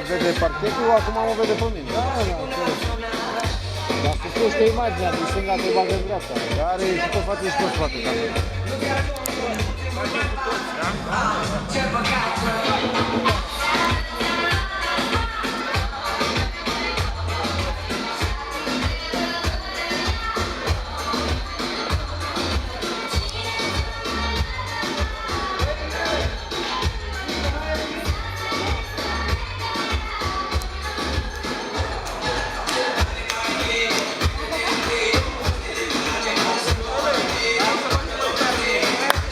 vede parchetul, acum mă vede pe mine. Da, înțeles. Dar se crește imaginea din stânga pe bagă în dreapta. Dar are și pe față și pe spate camera.